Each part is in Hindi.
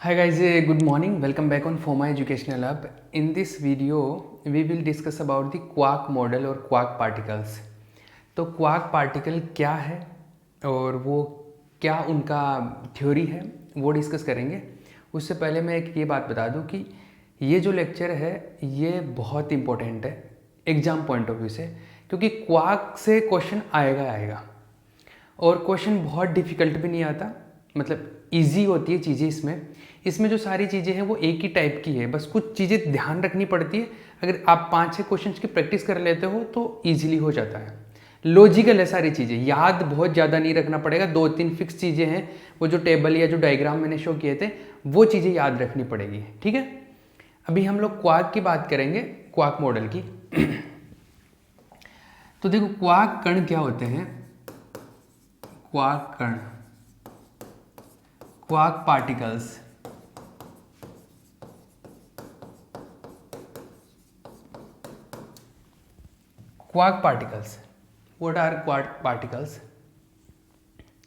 Hi guys, good morning. Welcome back on FOMA Educational Hub. In this video, we will discuss about the quark model और quark particles. तो quark particle क्या है और वो क्या उनका थ्योरी है वो डिस्कस करेंगे. उससे पहले मैं एक ये बात बता दूं कि ये जो लेक्चर है ये बहुत इंपॉर्टेंट है एग्ज़ाम पॉइंट ऑफ व्यू से, क्योंकि क्वार्क से क्वेश्चन आएगा और क्वेश्चन बहुत डिफ़िकल्ट भी नहीं आता, मतलब इजी होती है चीज़ें. इसमें जो सारी चीज़ें हैं वो एक ही टाइप की है, बस कुछ चीज़ें ध्यान रखनी पड़ती है. अगर आप 5-6 क्वेश्चंस की प्रैक्टिस कर लेते हो तो ईजिली हो जाता है. लॉजिकल है सारी चीज़ें, याद बहुत ज़्यादा नहीं रखना पड़ेगा. 2-3 फिक्स चीज़ें हैं, वो जो टेबल या जो डायग्राम मैंने शो किए थे वो चीज़ें याद रखनी पड़ेगी. ठीक है, अभी हम लोग क्वार्क की बात करेंगे, क्वार्क मॉडल की. तो देखो क्वार्क कण क्या होते हैं. क्वार्क कण, quark particles. Quark particles, what are quark particles?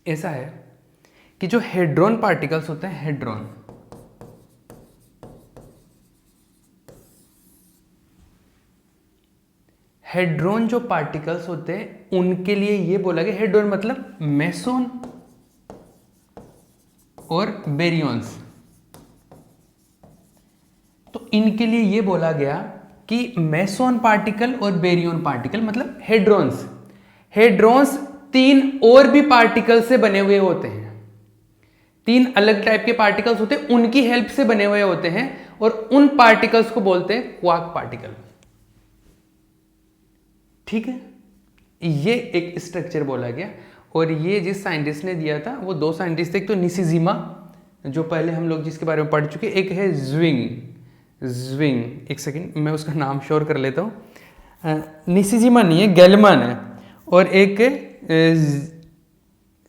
ऐसा है कि जो हेड्रॉन पार्टिकल्स होते हैं, हेड्रॉन जो पार्टिकल्स होते हैं उनके लिए ये बोला गया, हेड्रॉन मतलब मेसोन और बेरियंस. तो इनके लिए ये बोला गया कि मेसोन पार्टिकल और बेरियन पार्टिकल मतलब हेड्रॉन्स 3 और भी पार्टिकल से बने हुए होते हैं. 3 अलग टाइप के पार्टिकल्स होते हैं, उनकी हेल्प से बने हुए होते हैं और उन पार्टिकल्स को बोलते हैं क्वार्क पार्टिकल. ठीक है, ये एक स्ट्रक्चर बोला गया. और ये जिस साइंटिस्ट ने दिया था वो 2 साइंटिस्ट थे. एक तो निशिजिमा, जो पहले हम लोग जिसके बारे में पढ़ चुके, एक है ज्विंग. एक सेकंड मैं उसका नाम श्योर कर लेता हूँ. निशिजिमा नहीं है, गेलमैन है. और एक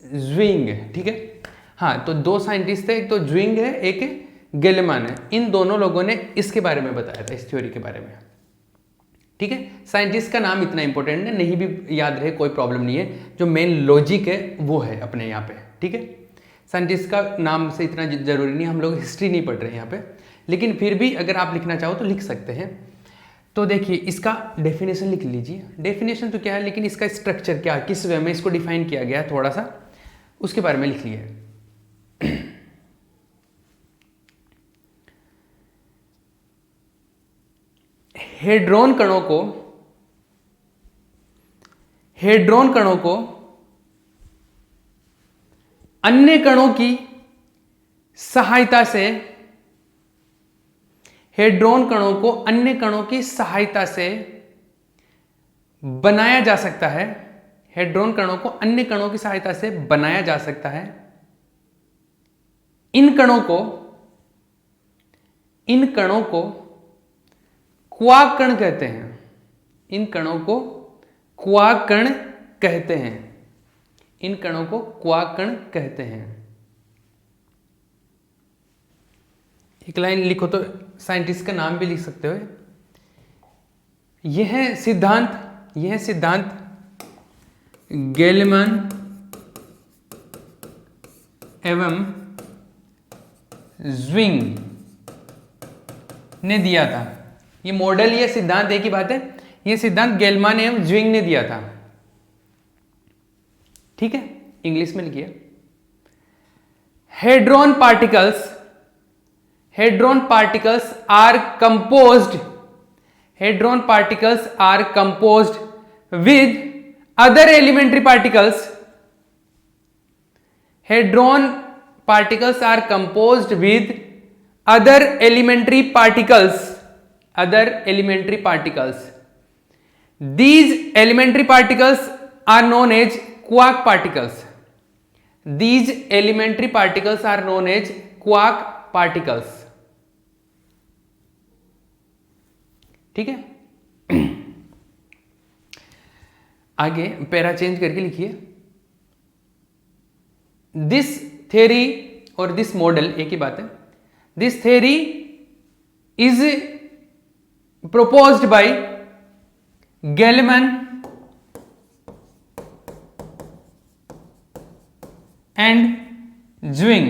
ज्विंग. ठीक है, हाँ, तो 2 साइंटिस्ट थे, एक तो ज्विंग है, एक गेलमैन है. इन दोनों लोगों ने इसके बारे में बताया था, इस थ्योरी के बारे में. ठीक है, साइंटिस्ट का नाम इतना इंपॉर्टेंट है, नहीं भी याद रहे कोई प्रॉब्लम नहीं है. जो मेन लॉजिक है वो है अपने यहाँ पे. ठीक है, साइंटिस्ट का नाम से इतना जरूरी नहीं, हम लोग हिस्ट्री नहीं पढ़ रहे हैं यहाँ पे, लेकिन फिर भी अगर आप लिखना चाहो तो लिख सकते हैं. तो देखिए इसका डेफिनेशन लिख लीजिए. डेफिनेशन तो क्या है, लेकिन इसका स्ट्रक्चर क्या, किस वे में इसको डिफाइन किया गया है, थोड़ा सा उसके बारे में लिख लिए. हेड्रॉन कणों को अन्य कणों की सहायता से, हेड्रॉन कणों को अन्य कणों की सहायता से बनाया जा सकता है. हेड्रॉन कणों को अन्य कणों की सहायता से बनाया जा सकता है. इन कणों को क्वार्क कण कहते हैं. इन कणों को क्वार्क कण कहते हैं. इन कणों को क्वार्क कण कहते हैं. एक लाइन लिखो तो साइंटिस्ट का नाम भी लिख सकते हो. यह है सिद्धांत गेलमैन एवं ज्विंग ने दिया था. ये मॉडल, ये सिद्धांत एक ही बात है. ये सिद्धांत गेलमैन एवं ज्विंग ने दिया था. ठीक है, इंग्लिश में लिखिए. Hadron particles are composed with other elementary particles. Hadron particles are composed with other elementary particles. These elementary particles are known as quark particles. ठीक है, आगे पैरा चेंज करके लिखिए. दिस थ्योरी और दिस मॉडल एक ही बात है. This theory is proposed by Gell-Mann and ज्विंग.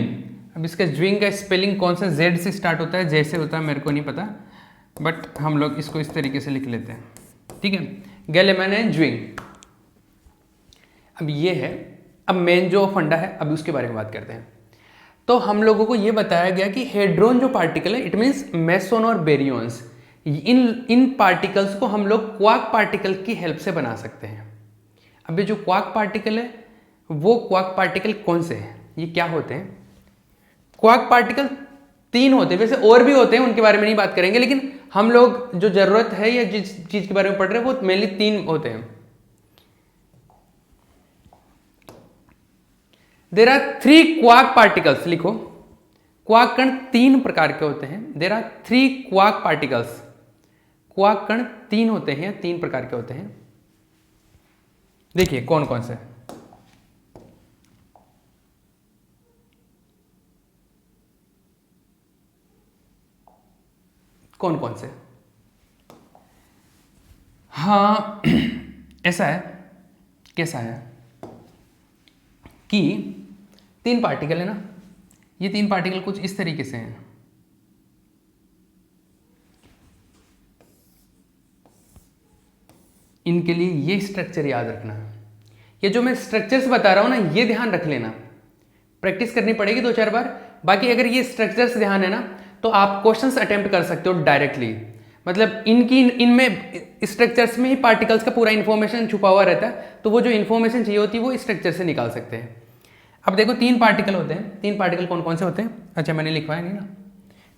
अब इसका ज्विंग का स्पेलिंग कौन सा जेड से स्टार्ट होता है, जैसे होता है मेरे को नहीं पता, बट हम लोग इसको इस तरीके से लिख लेते हैं, ठीक है। गैलेमन है ज्विंग। अब ये है, अब मेन जो फंडा है अभी उसके बारे में बात करते हैं। तो हम लोगों को ये बताया गया कि हेड्रोन जो पार्टिकल है, इट मीन्स मेसोन और बेरियंस, इन पार्टिकल्स को हम लोग क्वार्क पार्टिकल की हेल्प से बना सकते हैं। अभी जो क्वार्क पार्टिकल है वो क्वार्क पार्टिकल कौन से हैं, ये क्या होते हैं? क्वार्क पार्टिकल 3 होते हैं, वैसे और भी होते हैं, उनके बारे में नहीं बात करेंगे, लेकिन हम लोग जो जरूरत है या जिस चीज के बारे में पढ़ रहे हैं वो मेनली 3 होते हैं। देयर आर 3 क्वार्क पार्टिकल्स, लिखो क्वार्क कण 3 प्रकार के होते हैं। There are 3 quark particles, quark कण 3 होते हैं, 3 प्रकार के होते हैं। देखिए कौन कौन से, कौन कौन से? हाँ ऐसा है, कैसा है कि 3 पार्टिकल है ना, ये 3 पार्टिकल कुछ इस तरीके से हैं। इनके लिए ये स्ट्रक्चर याद रखना है। ये जो मैं स्ट्रक्चर्स बता रहा हूं ना, ये ध्यान रख लेना, प्रैक्टिस करनी पड़ेगी 2-4 बार। बाकी अगर ये स्ट्रक्चर्स ध्यान है ना तो आप क्वेश्चंस अटेम्प्ट कर सकते हो डायरेक्टली। मतलब इनमें स्ट्रक्चर्स में ही पार्टिकल्स का पूरा इन्फॉर्मेशन छुपा हुआ रहता है, तो वो जो इन्फॉर्मेशन चाहिए होती है वो स्ट्रक्चर से निकाल सकते हैं। अब देखो 3 पार्टिकल होते हैं, 3 पार्टिकल कौन कौन से होते हैं? अच्छा मैंने लिखवाया नहीं ना।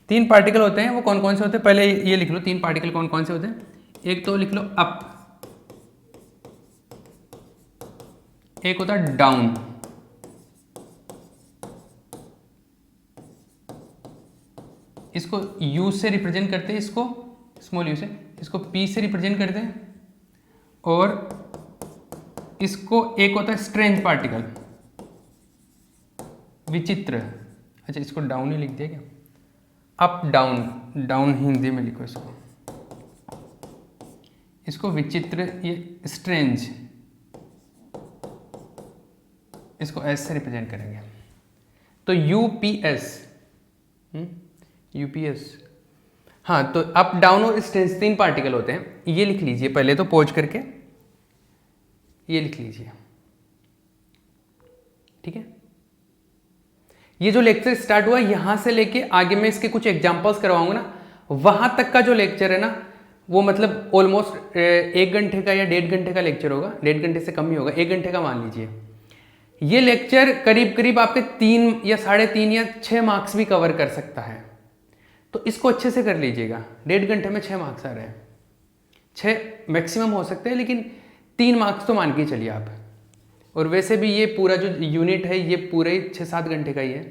3 पार्टिकल होते हैं, वो कौन कौन से होते हैं पहले ये लिख लो। 3 पार्टिकल कौन कौन से होते हैं? एक तो लिख लो अप, एक होता है डाउन, इसको U से रिप्रेजेंट करते हैं, इसको स्मॉल u से, इसको P से रिप्रेजेंट करते हैं, और इसको एक होता है स्ट्रेंज पार्टिकल, विचित्र। अच्छा इसको डाउन ही लिख दिया क्या? अप डाउन, डाउन हिंदी में लिखो इसको विचित्र, ये स्ट्रेंज, इसको S से रिप्रेजेंट करेंगे, तो UPS, UPS। हाँ तो अप डाउन और स्ट्रेंज 3 पार्टिकल होते हैं। ये लिख लीजिए पहले तो, पॉज करके ये लिख लीजिए, ठीक है। ये जो लेक्चर स्टार्ट हुआ यहां से लेके आगे मैं इसके कुछ एग्जांपल्स करवाऊंगा ना, वहां तक का जो लेक्चर है ना वो मतलब ऑलमोस्ट 1 घंटे का या 1.5 घंटे का लेक्चर होगा, 1.5 घंटे से कम ही होगा, 1 घंटे का मान लीजिए। ये लेक्चर करीब करीब आपके 3 या 3.5 या 6 मार्क्स भी कवर कर सकता है, तो इसको अच्छे से कर लीजिएगा। 1.5 घंटे में 6 मार्क्स आ रहे हैं, 6 मैक्सिमम हो सकते हैं, लेकिन 3 मार्क्स तो मान के चलिए आप। और वैसे भी ये पूरा जो यूनिट है ये पूरे 6-7 घंटे का ही है,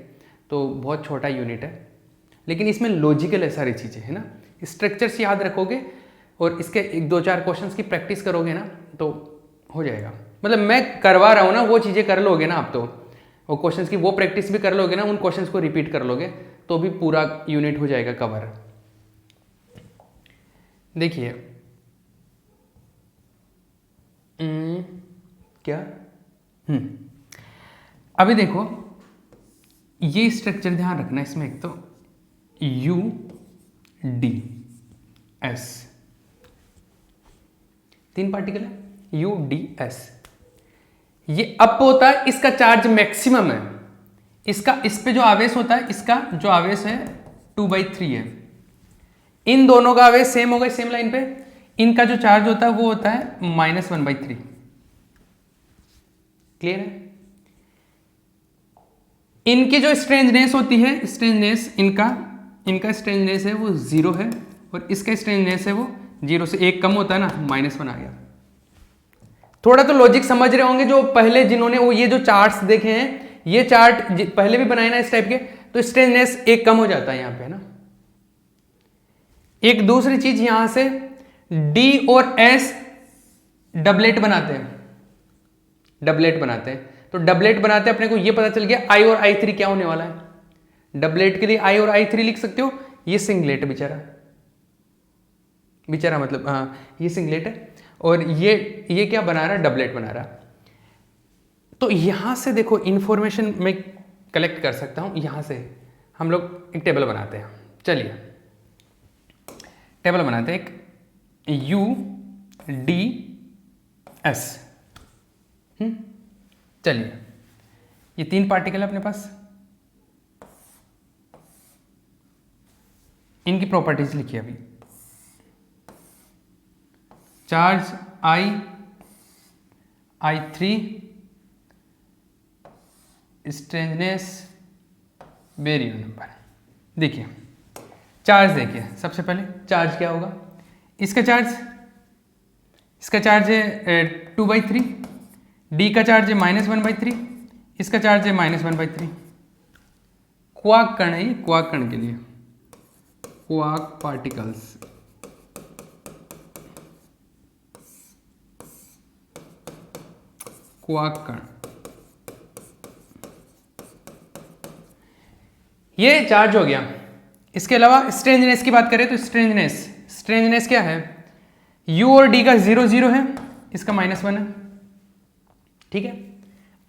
तो बहुत छोटा यूनिट है, लेकिन इसमें लॉजिकल है सारी चीज़ें, है ना। स्ट्रक्चर्स याद रखोगे और इसके 1-2-4 क्वेश्चंस की प्रैक्टिस करोगे ना तो हो जाएगा। मतलब मैं करवा रहा हूँ ना, वो चीज़ें कर लोगे ना आप, तो वो क्वेश्चंस की वो प्रैक्टिस भी कर लोगे ना, उन क्वेश्चंस को रिपीट कर लोगे तो भी पूरा यूनिट हो जाएगा कवर। देखिए क्या अभी देखो ये स्ट्रक्चर ध्यान रखना, इसमें एक तो UDS 3 पार्टिकल है, UDS। ये अप होता है, इसका चार्ज मैक्सिमम है, इसका इस पे जो आवेश होता है, इसका जो आवेश है 2/3 है। इन दोनों का आवेश सेम होगा सेम लाइन पे, इनका जो चार्ज होता है वो होता है -1/3। क्लियर है? इनकी जो स्ट्रेंजनेस होती है, स्ट्रेंजनेस इनका स्ट्रेंजनेस है वो 0 है, और इसका स्ट्रेंजनेस है वो 0 से 1 कम होता है ना, -1 आ गया। थोड़ा तो लॉजिक समझ रहे होंगे जो पहले जिन्होंने वो ये जो चार्ट्स देखे हैं, ये चार्ट पहले भी बनाए ना इस टाइप के, तो स्ट्रेंजनेस 1 कम हो जाता है यहाँ पे ना। एक दूसरी चीज यहां से D और S डबलेट बनाते हैं, तो डबलेट बनाते हैं, अपने को ये पता चल गया I और I3 क्या होने वाला है। डबलेट के लिए I और I3 लिख सकते हो, ये सिंगलेट बेचारा मतलब हाँ ये सिंगलेट है, और ये क्या बना रहा है, डबलेट बना रहा है। तो यहां से देखो इंफॉर्मेशन मैं कलेक्ट कर सकता हूं, यहां से हम लोग एक टेबल बनाते हैं। चलिए टेबल बनाते हैं, एक U D S। चलिए ये 3 पार्टिकल है अपने पास, इनकी प्रॉपर्टीज लिखिए अभी। Charge I3, strangeness Berio number. देखिए चार्ज, देखिए सबसे पहले चार्ज क्या होगा, इसका चार्ज है 2/3, डी का चार्ज है -1/3, इसका चार्ज है -1/3। क्वार्क कण है ये, क्वार्क कण के लिए क्वार्क पार्टिकल्स। क्वार्क कण, ये चार्ज हो गया। इसके अलावा स्ट्रेंजनेस की बात करें तो स्ट्रेंजनेस क्या है, U और D का 0 0 है, इसका -1 है, ठीक है।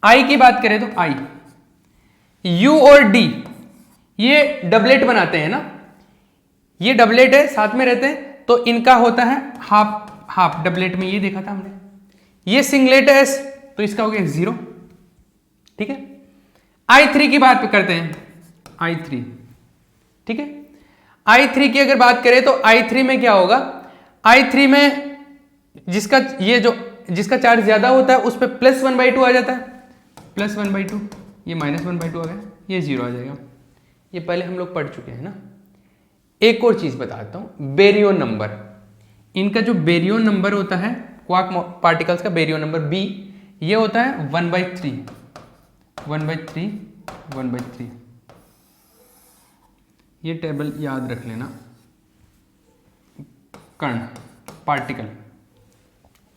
I की बात करें तो I, U और D ये डबलेट बनाते हैं ना, ये डबलेट है, साथ में रहते हैं, तो इनका होता है हाफ हाफ। डबलेट में ये देखा था हमने। ये सिंगलेट है S, तो इसका हो गया 0, ठीक है। I3 की बात करते हैं, I3, ठीक है। I3 की अगर बात करें तो I3 में क्या होगा, I3 में जिसका चार्ज ज्यादा होता है उस पर +1/2 आ जाता है, +1/2, ये -1/2 आ गया, ये 0 आ जाएगा। ये पहले हम लोग पढ़ चुके हैं ना। एक और चीज बताता हूं, बेरियन नंबर। इनका जो बेरियन नंबर होता है क्वार्क पार्टिकल्स का, बेरियन नंबर B, ये होता है 1/3, 1/3, 1/3। ये टेबल याद रख लेना, कण पार्टिकल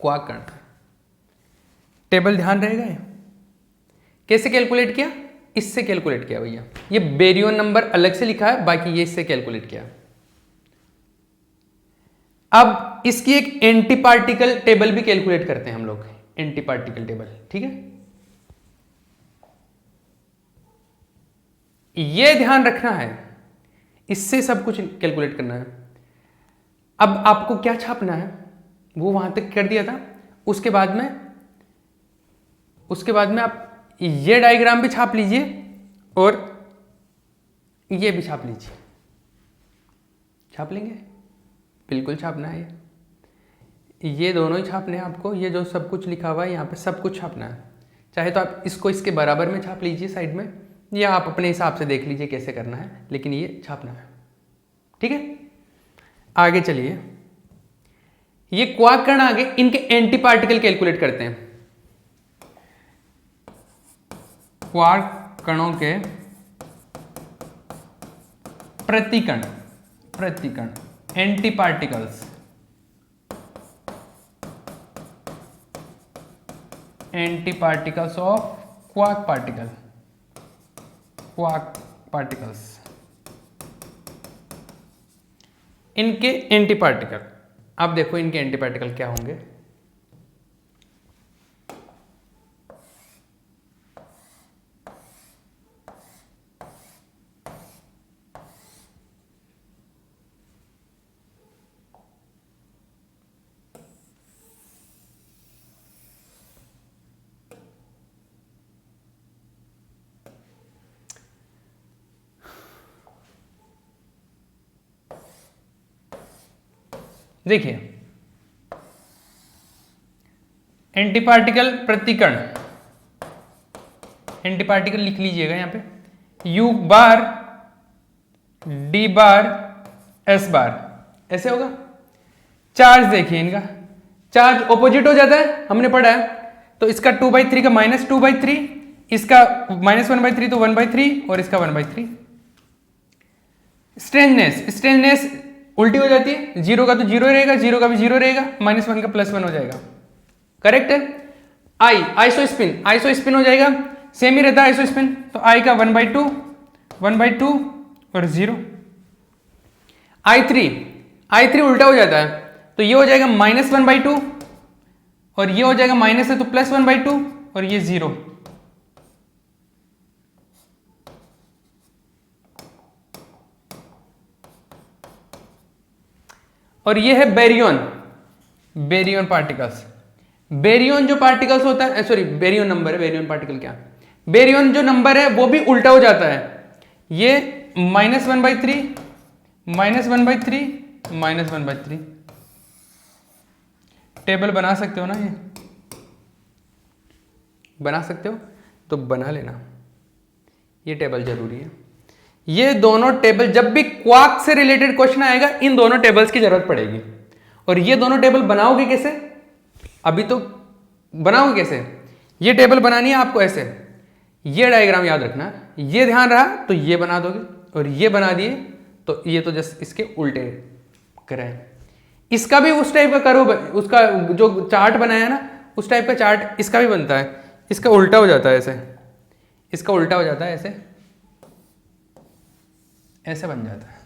क्वार्क कण, टेबल ध्यान रहेगा। ये कैसे कैलकुलेट किया, इससे कैलकुलेट किया भैया। ये बेरियन नंबर अलग से लिखा है, बाकी ये इससे कैलकुलेट किया। अब इसकी एक एंटी पार्टिकल टेबल भी कैलकुलेट करते हैं हम लोग, एंटी पार्टिकल टेबल, ठीक है। ये ध्यान रखना है, इससे सब कुछ कैलकुलेट करना है। अब आपको क्या छापना है वो वहां तक कर दिया था, उसके बाद में आप ये डायग्राम भी छाप लीजिए और ये भी छाप लीजिए। छाप लेंगे, बिल्कुल छापना है ये दोनों ही छापने हैं आपको। ये जो सब कुछ लिखा हुआ है यहाँ पे सब कुछ छापना है। चाहे तो आप इसको इसके बराबर में छाप लीजिए साइड में, या आप अपने हिसाब से देख लीजिए कैसे करना है, लेकिन ये छापना है, ठीक है। आगे चलिए, ये क्वार्क कण आगे, इनके एंटी पार्टिकल कैलकुलेट करते हैं। क्वार्क कणों के प्रतिकण antiparticles, antiparticles of quark particles, इनके एंटी पार्टिकल। अब देखो इनके एंटी पार्टिकल क्या होंगे। देखिए एंटी पार्टिकल प्रतिकण, एंटी पार्टिकल लिख लीजिएगा यहां पे, U बार D बार S बार, ऐसे होगा। चार्ज देखिए, इनका चार्ज ऑपोजिट हो जाता है, हमने पढ़ा है। तो इसका 2/3 का -2/3, इसका -1/3 तो 1/3, और इसका 1/3। स्ट्रेंजनेस उल्टी हो जाती है, 0 का तो 0 रहेगा, 0 का भी 0 रहेगा, -1 का +1 हो जाएगा, करेक्ट है। आइसोस्पिन हो जाएगा, सेम ही रहता है आइसोस्पिन, तो I का 1/2 और 0। I3 उल्टा हो जाता है, तो ये हो जाएगा -1/2, और ये हो जाएगा माइनस है तो +1/2, और ये 0। और ये है बेरियन, बेरियन पार्टिकल्स। बेरियन जो पार्टिकल्स होता है, सॉरी बेरियन नंबर है, बेरियन पार्टिकल क्या, बेरियन जो नंबर है वो भी उल्टा हो जाता है। ये -1/3 -1/3 -1/3। टेबल बना सकते हो ना, ये बना सकते हो तो बना लेना, ये टेबल जरूरी है। ये दोनों टेबल, जब भी क्वार्क से रिलेटेड क्वेश्चन आएगा इन दोनों टेबल्स की जरूरत पड़ेगी। और ये दोनों टेबल बनाओगे कैसे, अभी तो बनाओगे कैसे, ये टेबल बनानी है आपको ऐसे, ये डायग्राम याद रखना, ये ध्यान रहा तो ये बना दोगे, और ये बना दिए तो ये तो जस्ट इसके उल्टे करें। इसका भी उस टाइप का करो, उसका जो चार्ट बनाया ना उस टाइप का चार्ट इसका भी बनता है। इसका उल्टा हो जाता है ऐसे, इसका उल्टा हो जाता है ऐसे, ऐसे बन जाता है।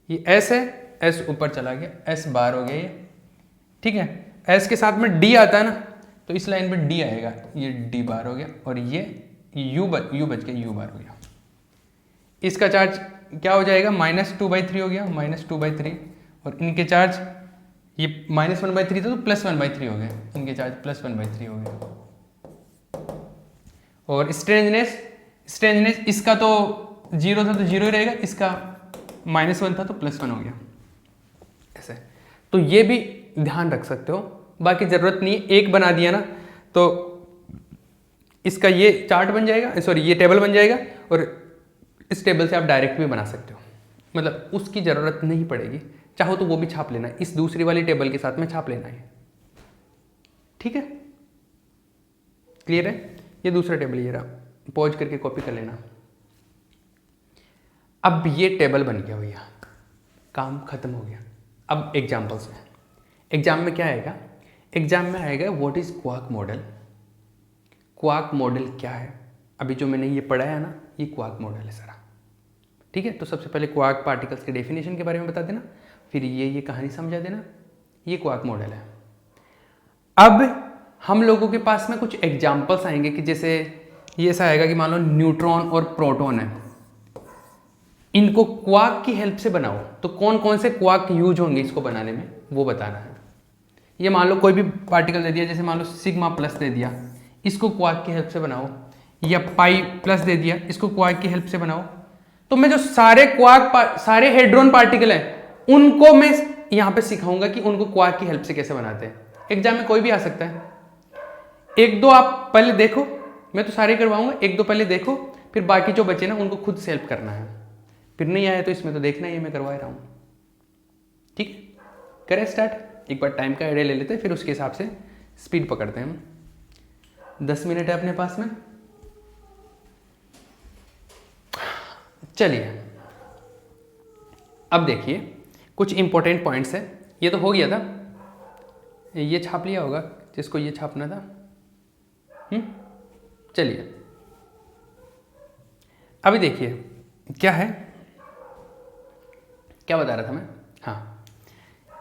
ये एस है, एस ऊपर चला गया, एस बार हो गया ये, ठीक है। एस के साथ में डी आता है ना, तो इस लाइन पे डी आएगा, ये डी बार हो गया, और ये यू बच के यू बार हो गया। इसका चार्ज क्या हो जाएगा, -2/3 हो गया, -2/3। और इनके चार्ज ये -1/3 था तो +1/3 हो गए, इनके चार्ज +1/3 हो गए। और स्ट्रेंजनेस, स्ट्रेंजनेस इसका तो 0 था तो 0 ही रहेगा, इसका -1 था तो +1 हो गया ऐसे। तो ये भी ध्यान रख सकते हो, बाकी जरूरत नहीं है। एक बना दिया ना तो इसका ये चार्ट बन जाएगा, सॉरी ये टेबल बन जाएगा, और इस टेबल से आप डायरेक्ट भी बना सकते हो, मतलब उसकी ज़रूरत नहीं पड़ेगी। चाहो तो वो भी छाप लेना, इस दूसरी वाली टेबल के साथ में छाप लेना है, ठीक है, क्लियर है। ये दूसरा टेबल ये रहा, पॉज करके कॉपी कर लेना। अब ये टेबल बन गया भैया, काम खत्म हो गया। अब एग्जाम्पल्स में, एग्जाम में क्या आएगा, एग्जाम में आएगा what is quark model. Quark model क्या है, अभी जो मैंने ये पढ़ा है ना, ये क्वार्क मॉडल है सारा, ठीक है। तो सबसे पहले क्वार्क पार्टिकल्स के डेफिनेशन के बारे में बता देना, फिर ये कहानी समझा देना, ये क्वार्क मॉडल है। अब हम लोगों के पास में कुछ एग्जाम्पल्स आएंगे कि जैसे ये ऐसा आएगा कि मान लो न्यूट्रॉन और प्रोटॉन है, इनको क्वार्क की हेल्प से बनाओ, तो कौन कौन से क्वार्क यूज होंगे इसको बनाने में वो बताना है। ये मान लो कोई भी पार्टिकल दे दिया, जैसे मान लो सिग्मा प्लस दे दिया, इसको क्वार्क की हेल्प से बनाओ, या पाई प्लस दे दिया, इसको क्वार्क की हेल्प से बनाओ। तो मैं जो सारे क्वार्क सारे हेड्रोन पार्टिकल हैं उनको मैं यहाँ पे सिखाऊंगा कि उनको क्वार्क की हेल्प से कैसे बनाते हैं। एग्जाम में कोई भी आ सकता है, एक दो आप पहले देखो, मैं तो सारे करवाऊंगा, एक दो पहले देखो, फिर बाकी जो बचे ना उनको खुद से हेल्प करना है। फिर नहीं आया तो इसमें तो देखना ही है, मैं करवा रहा हूँ, ठीक है। करें स्टार्ट, एक बार टाइम का आइडिया ले लेते हैं, फिर उसके हिसाब से स्पीड पकड़ते हैं हम। 10 मिनट है अपने पास में, चलिए अब देखिए कुछ इंपॉर्टेंट पॉइंट्स है। ये तो हो गया था, ये छाप लिया होगा जिसको ये छापना था। चलिए अभी देखिए क्या है, क्या बता रहा था मैं, हाँ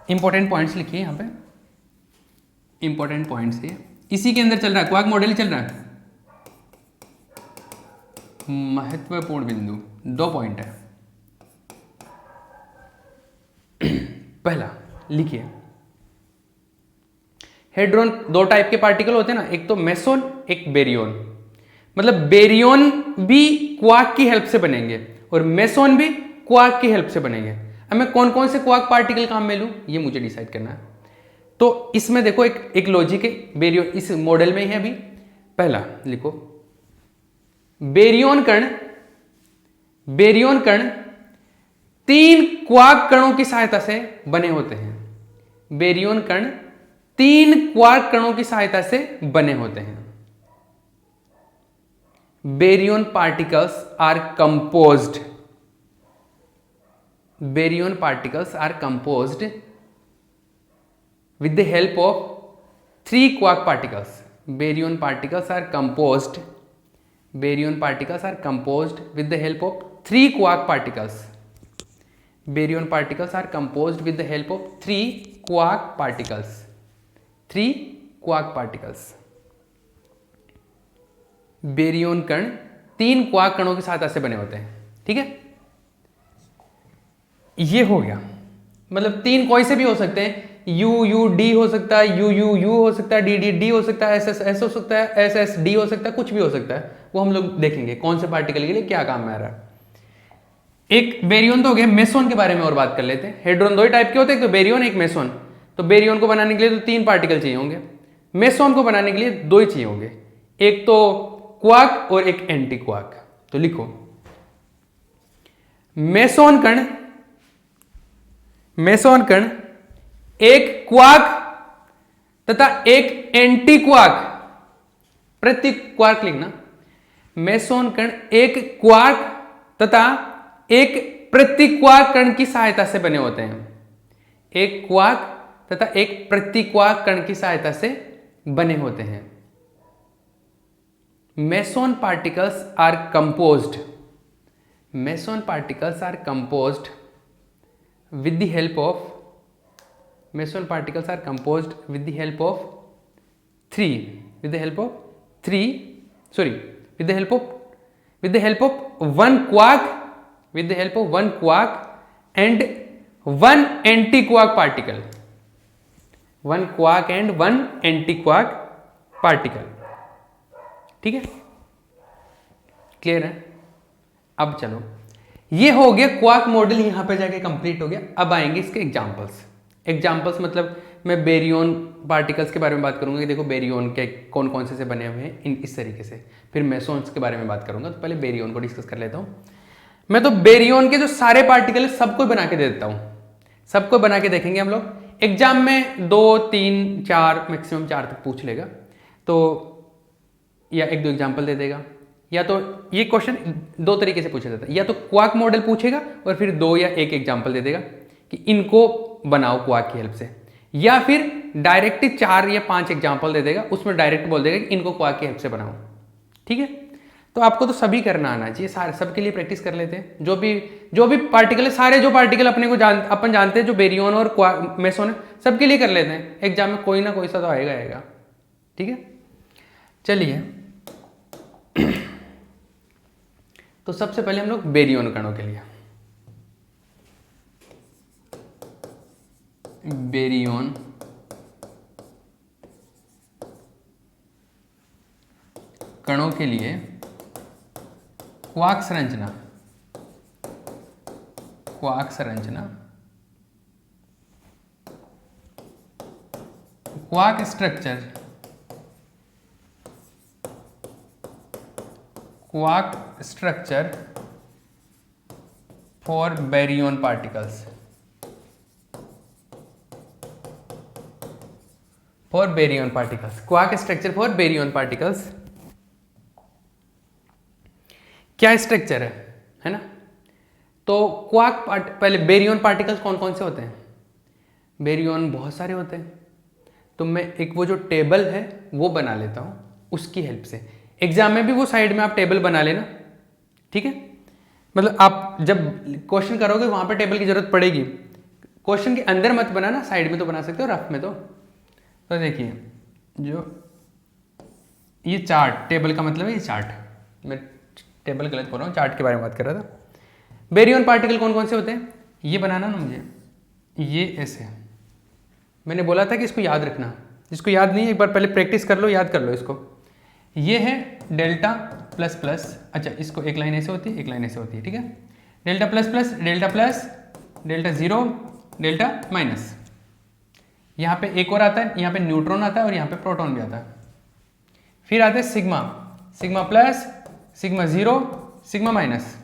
इंपॉर्टेंट पॉइंट्स लिखिए यहाँ पे, इंपॉर्टेंट पॉइंट्स ये इसी के अंदर चल रहा है, क्वार्क मॉडल ही चल रहा है। महत्वपूर्ण बिंदु 2 पॉइंट है। पहला लिखिए, हेड्रोन 2 टाइप के पार्टिकल होते हैं ना, एक तो मेसोन एक बेरियन। मतलब बेरियन भी क्वार्क की हेल्प से बनेंगे और मेसोन भी क्वार्क की हेल्प से बनेंगे। अब मैं कौन कौन से क्वार्क पार्टिकल काम में लूं ये मुझे डिसाइड करना है। तो इसमें देखो एक लॉजिक है, बेरियन इस मॉडल में ही है। अभी पहला लिखो, बेरियन कण 3 क्वार्क कणों की सहायता से बने होते हैं। बेरियन कण 3 क्वार्क कणों की सहायता से बने होते हैं। Baryon particles are composed, baryon particles are composed with the help of 3 quark particles. Baryon particles are composed with the help of 3 quark particles. Baryon particles are composed with the help of 3 quark particles. 3 quark particles. Baryon कण 3 क्वार्क कणों की सहायता से बने होते हैं, ठीक है। ये हो गया। मतलब 3 कोई से भी हो सकते हैं, यू यू डी हो सकता है, यू यू यू हो सकता है, डी डी डी हो सकता है, एस एस एस हो सकता है, एस एस डी हो सकता है, कुछ भी हो सकता है। वो हम लोग देखेंगे कौन से पार्टिकल के लिए क्या काम में आ रहा है। एक बेरियन तो हो गया, मेसोन के बारे में और बात कर लेते हैं। हेड्रोन 2 टाइप के होते हैं, एक तो बेरियन एक मेसोन। तो बेरियन को बनाने के लिए तो 3 पार्टिकल चाहिए होंगे, मेसोन को बनाने के लिए 2 ही चाहिए होंगे, एक तो क्वार्क और एक एंटी क्वार्क। तो लिखो मेसोन कण एक क्वार्क तथा एक एंटी क्वार्क, प्रति क्वार्क लिखना, मेसोन कण एक क्वार्क तथा एक प्रति क्वार्क कण की सहायता से बने होते हैं। एक क्वार्क तथा एक प्रति क्वार्क कण की सहायता से बने होते हैं। Meson particles are composed with the help of meson particles are composed with the help of one quark and one anti-quark particle, ठीक है, क्लियर है। अब चलो, ये हो गया क्वार्क मॉडल, यहां पे जाके कंप्लीट हो गया। अब आएंगे इसके एग्जांपल्स मतलब मैं बेरियन पार्टिकल्स के बारे में बात करूंगा कि देखो बेरियन के कौन कौन से बने हुए हैं इस तरीके से, फिर मेसोन्स के बारे में बात करूंगा। तो पहले बेरियन को डिस्कस कर लेता हूं। मैं तो बेरियन के जो सारे पार्टिकल है सबको बना के दे देता हूं, सबको बना के देखेंगे हम लोग। एग्जाम में 2 3 4 मैक्सिमम 4 तक पूछ लेगा, तो या 1-2 एग्जाम्पल दे देगा, या तो ये क्वेश्चन 2 तरीके से पूछा जाता है, या तो क्वार्क मॉडल पूछेगा और फिर 2 या 1 एग्जाम्पल दे देगा कि इनको बनाओ क्वार्क की हेल्प से, या फिर डायरेक्ट 4 या 5 एग्जाम्पल दे देगा, उसमें डायरेक्ट बोल देगा कि इनको क्वार्क की हेल्प से बनाओ। ठीक है, तो आपको तो सभी करना आना चाहिए, सारे सबके लिए प्रैक्टिस कर लेते हैं। जो भी पार्टिकल है, सारे जो पार्टिकल अपने को अपन जानते हैं, जो बेरियन और मेसोन है, सबके लिए कर लेते हैं। एग्जाम में कोई ना कोई सा तो आएगा। ठीक है, चलिए तो सबसे पहले हम लोग बेरियन कणों के लिए, बेरियन कणों के लिए क्वार्क संरचना, quark structure for baryon particles, quark structure for baryon particles. क्या स्ट्रक्चर है ना। तो पहले बेरियन पार्टिकल्स कौन कौन से होते हैं। बेरियन बहुत सारे होते हैं, तो मैं एक वो जो टेबल है वो बना लेता हूं उसकी हेल्प से। एग्जाम में भी वो साइड में आप टेबल बना लेना, ठीक है। मतलब आप जब क्वेश्चन करोगे वहां पे टेबल की जरूरत पड़ेगी, क्वेश्चन के अंदर मत बनाना, साइड में तो बना सकते हो, रफ में तो देखिए जो ये चार्ट, टेबल का मतलब है ये चार्ट, मैं टेबल गलत बोल रहा हूँ, चार्ट के बारे में बात कर रहा था। बेरियन पार्टिकल कौन कौन से होते हैं, ये बनाना ना मुझे, ये ऐसे मैंने बोला था कि इसको याद रखना, जिसको याद नहीं है एक बार पहले प्रैक्टिस कर लो, याद कर लो इसको। ये है डेल्टा प्लस प्लस, अच्छा इसको एक लाइन ऐसे होती है, एक लाइन ऐसे होती है, ठीक है। Delta plus plus, delta zero, delta minus. यहाँ पे एक और आता है, यहाँ पे न्यूट्रॉन आता है और यहाँ पे प्रोटॉन भी आता है। फिर आता है sigma, sigma plus, sigma zero, sigma minus.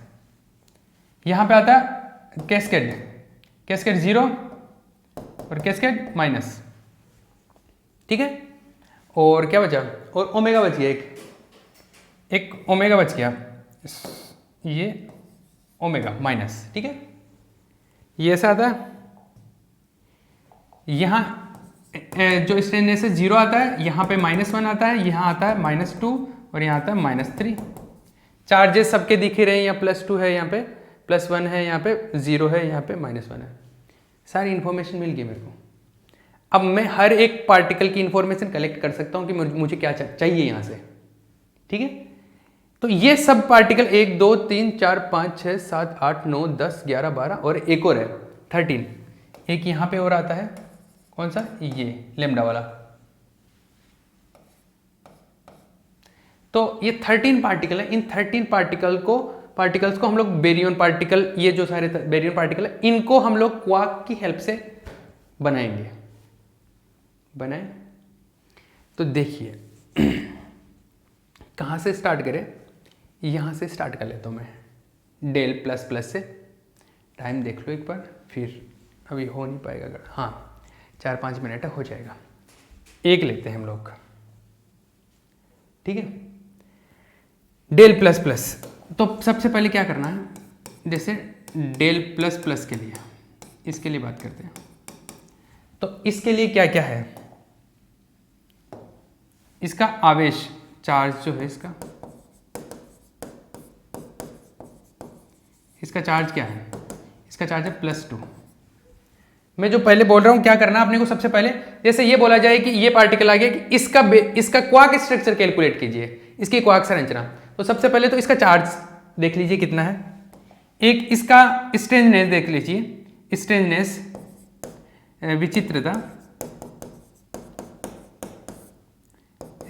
यहाँ पे आता है कैस्केड जीरो और कैस्केड माइनस, ठीक है। और क्या बचा, और ओमेगा बच गया, एक ओमेगा बच गया, ये ओमेगा माइनस, ठीक है। ये ऐसा आता है, यहाँ जो स्ट्रेन से जीरो आता है, यहाँ पे -1 आता है, यहाँ आता है -2 और यहाँ आता है -3। चार्जेस सबके दिख ही रहे हैं, यहाँ +2 है, यहाँ पे +1 है, यहाँ पे 0 है, यहाँ पे -1 है। सारी इन्फॉर्मेशन मिल गई मेरे को। अब मैं हर एक पार्टिकल की इन्फॉर्मेशन कलेक्ट कर सकता हूँ कि मुझे क्या चाहिए यहाँ से, ठीक है। तो ये सब पार्टिकल 1 2 3 4 5 6 7 8 9 10 11 12 और एक और है 13, एक यहाँ पे और आता है, कौन सा, ये लेमडा वाला। तो ये 13 पार्टिकल है, इन 13 पार्टिकल्स को हम लोग बेरियन पार्टिकल, ये जो सारे बेरियन पार्टिकल है, इनको हम लोग क्वार्क की हेल्प से बनाएंगे। बनाए तो देखिए कहाँ से स्टार्ट करें, यहाँ से स्टार्ट कर लेता हूँ मैं, डेल प्लस प्लस से। टाइम देख लो एक बार, फिर अभी हो नहीं पाएगा अगर, हाँ 4-5 मिनट हो जाएगा। एक लेते हैं हम लोग, ठीक है, डेल प्लस प्लस। तो सबसे पहले क्या करना है, जैसे डेल प्लस प्लस के लिए, इसके लिए बात करते हैं। तो इसके लिए क्या क्या है, इसका आवेश चार्ज जो है, इसका चार्ज क्या है, इसका चार्ज है +2। मैं जो पहले बोल रहा हूं क्या करना आपने को, सबसे पहले जैसे ये बोला जाए कि ये पार्टिकल आ गया कि इसका क्वार्क स्ट्रक्चर कैलकुलेट कीजिए, इसकी क्वार्क संरचना। तो सबसे पहले तो इसका चार्ज देख लीजिए कितना है, एक इसका स्ट्रेंजनेस देख लीजिए, स्ट्रेंजनेस विचित्रता,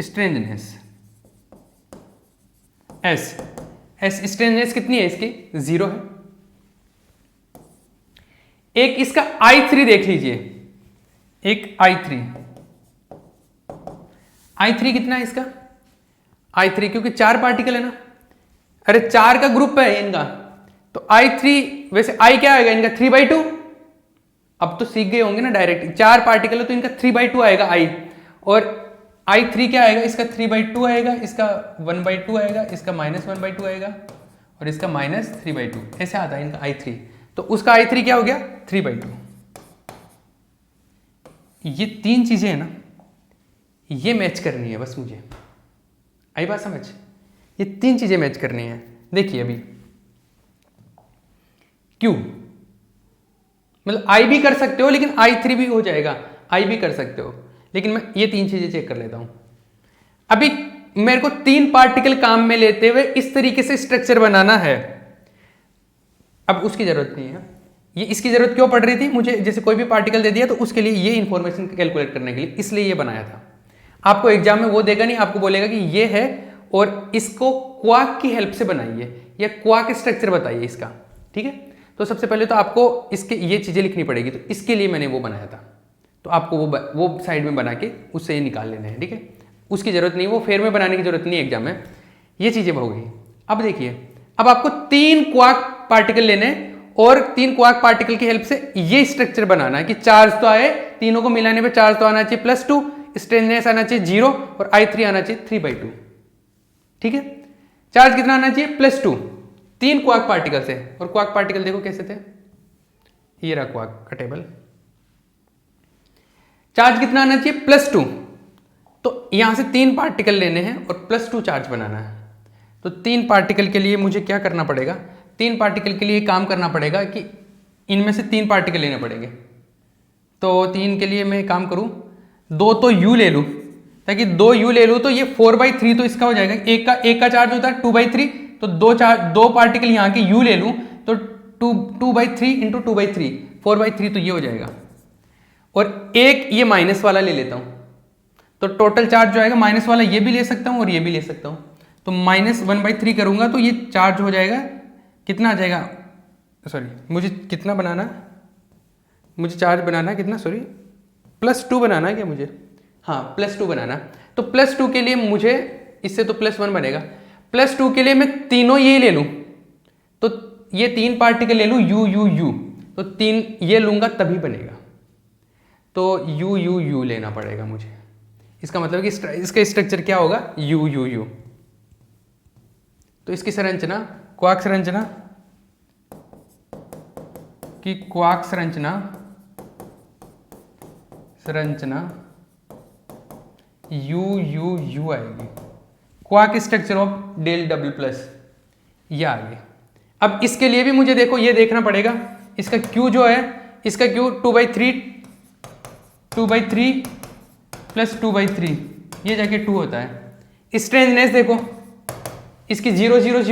स्ट्रेंजनेस एस स्ट्रेंजनेस कितनी है इसकी, 0 है। एक इसका I3 देख लीजिए, एक I3 कितना है इसका, I3 क्योंकि 4 पार्टिकल है ना, अरे 4 का ग्रुप है इनका, तो I3 वैसे I क्या आएगा इनका 3/2। अब तो सीख गए होंगे ना डायरेक्ट, 4 पार्टिकल है तो इनका 3/2 आएगा I, और I3 क्या आएगा, इसका 3/2 आएगा, इसका 1/2 आएगा, इसका -1/2 आएगा, और इसका -3/2, ऐसे आता है इनका I3। तो उसका I3 क्या हो गया, 3/2। ये 3 चीजें है ना, ये मैच करनी है बस मुझे, आई बात समझ, ये 3 चीजें मैच करनी है। देखिए अभी Q मतलब I भी कर सकते हो, लेकिन I3 भी हो जाएगा, I भी कर सकते हो, लेकिन मैं ये 3 चीजें चेक कर लेता हूं। अभी मेरे को 3 पार्टिकल काम में लेते हुए इस तरीके से स्ट्रक्चर बनाना है, अब उसकी जरूरत नहीं है। ये इसकी जरूरत क्यों पड़ रही थी मुझे, जैसे कोई भी पार्टिकल दे दिया तो उसके लिए ये इंफॉर्मेशन कैलकुलेट करने के लिए, इसलिए ये बनाया था। आपको एग्जाम में वो देगा नहीं, आपको बोलेगा कि ये है और इसको क्वार्क की हेल्प से बनाइए या क्वार्क स्ट्रक्चर बताइए इसका, ठीक है। तो सबसे पहले तो आपको इसके ये चीजें लिखनी पड़ेगी, तो इसके लिए मैंने वो बनाया था, तो आपको वो साइड में बना के उससे ये निकाल लेने हैं, ठीक है। उसकी जरूरत नहीं, वो फेर में बनाने की जरूरत नहीं है एग्जाम में, ये चीजें हो गई। अब देखिए, अब आपको 3 क्वार्क पार्टिकल लेने और 3 क्वार्क पार्टिकल की हेल्प से ये स्ट्रक्चर बनाना है कि चार्ज तो आए, तीनों को मिलाने पे चार्ज तो आना चाहिए +2, स्ट्रेंजनेस आना चाहिए 0 और I3 आना चाहिए 3/2, ठीक है। चार्ज कितना आना चाहिए, +2, 3 क्वार्क पार्टिकल से। और क्वार्क पार्टिकल देखो कैसे थे, ये रहा क्वार्क का टेबल। चार्ज कितना आना चाहिए, +2, तो यहां से 3 पार्टिकल लेने हैं और +2 चार्ज बनाना है। तो 3 पार्टिकल के लिए मुझे क्या करना पड़ेगा, 3 पार्टिकल के लिए काम करना पड़ेगा कि इनमें से 3 पार्टिकल लेने पड़ेंगे। तो 3 के लिए मैं काम करूं, 2 तो U ले लूं, ताकि 2 U ले लूं तो ये 4/3 तो इसका हो जाएगा, एक का चार्ज होता है 2/3, तो 2 पार्टिकल यहाँ के U ले लूं तो 2/3 × 2/3 4/3, तो ये हो जाएगा। और एक ये माइनस वाला ले लेता हूं, तो टोटल चार्ज जो आएगा माइनस वाला ये भी ले सकता हूं और ये भी ले सकता हूं, तो -1/3 करूंगा तो ये चार्ज हो जाएगा, कितना आ जाएगा, सॉरी मुझे कितना बनाना, मुझे चार्ज बनाना है कितना, सॉरी +2 बनाना है क्या मुझे, हाँ +2 बनाना। तो +2 के लिए मुझे, इससे तो +1 बनेगा, +2 के लिए मैं तीनों ये ले लूं, तो ये 3 पार्टिकल ले लूं U, तो 3 ये लूंगा तभी बनेगा, तो U लेना पड़ेगा मुझे। इसका मतलब कि इसका स्ट्रक्चर क्या होगा, U। तो इसकी संरचना, क्वार्क संरचना की क्वार्क संरचना U आएगी, quark structure of del double plus, ये आ गई। अब इसके लिए भी मुझे देखो ये देखना पड़ेगा, इसका Q जो है, इसका Q 2/3 + 2/3, ये जाके 2 होता है। स्ट्रेंजनेस देखो, इसकी 0, 0, 0